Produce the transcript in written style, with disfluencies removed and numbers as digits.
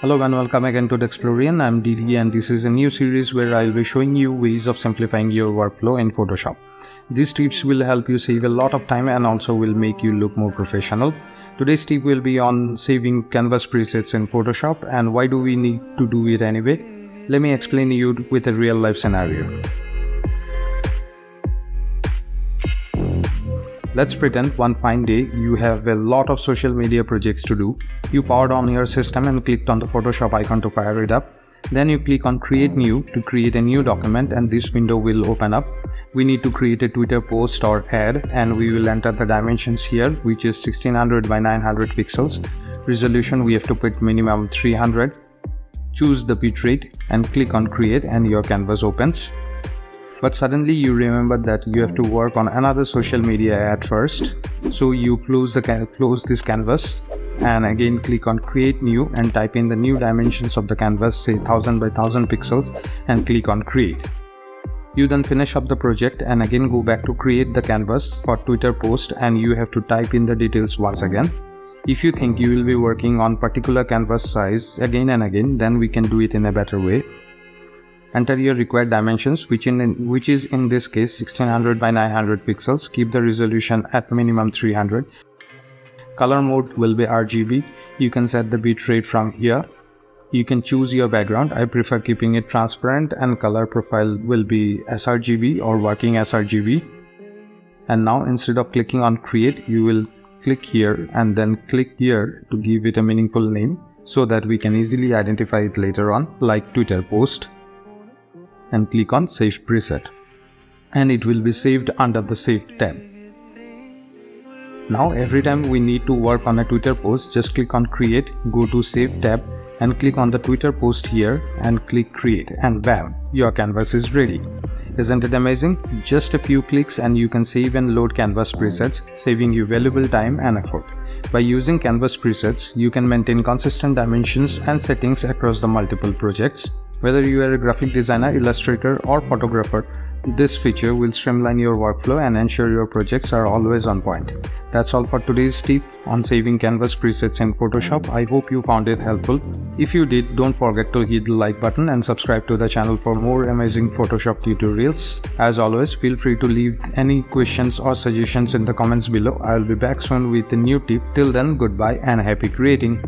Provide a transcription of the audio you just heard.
Hello and welcome again to Dexplorion. I'm Didi and this is a new series where I'll be showing you ways of simplifying your workflow in Photoshop. These tips will help you save a lot of time and also will make you look more professional. Today's tip will be on saving canvas presets in Photoshop and why do we need to do it anyway. Let me explain you with a real life scenario. Let's pretend one fine day you have a lot of social media projects to do. You powered on your system and clicked on the Photoshop icon to fire it up. Then you click on Create New to create a new document and this window will open up. We need to create a Twitter post or ad and we will enter the dimensions here, which is 1600 by 900 pixels. Resolution we have to put minimum 300. Choose the bitrate and click on Create and your canvas opens. But suddenly you remember that you have to work on another social media ad first. So you close this canvas and again click on Create New and type in the new dimensions of the canvas, say 1000 by 1000 pixels, and click on Create. You then finish up the project and again go back to create the canvas for Twitter post and you have to type in the details once again. If you think you will be working on particular canvas size again and again, then we can do it in a better way. Enter your required dimensions, which is in this case 1600 by 900 pixels. Keep the resolution at minimum 300. Color mode will be RGB. You can set the bitrate from here. You can choose your background. I prefer keeping it transparent and color profile will be sRGB or working sRGB. And now instead of clicking on create, you will click here and then click here to give it a meaningful name so that we can easily identify it later on, like Twitter post. And click on Save Preset and it will be saved under the Save tab. Now every time we need to work on a Twitter post, just click on Create, go to Save tab and click on the Twitter post here and click Create and bam, your canvas is ready. Isn't it amazing? Just a few clicks and you can save and load canvas presets, saving you valuable time and effort. By using canvas presets, you can maintain consistent dimensions and settings across the multiple projects. Whether you are a graphic designer, illustrator or photographer, this feature will streamline your workflow and ensure your projects are always on point. That's all for today's tip on saving canvas presets in Photoshop. I hope you found it helpful. If you did, don't forget to hit the like button and subscribe to the channel for more amazing Photoshop tutorials. As always, feel free to leave any questions or suggestions in the comments below. I'll be back soon with a new tip. Till then, goodbye and happy creating.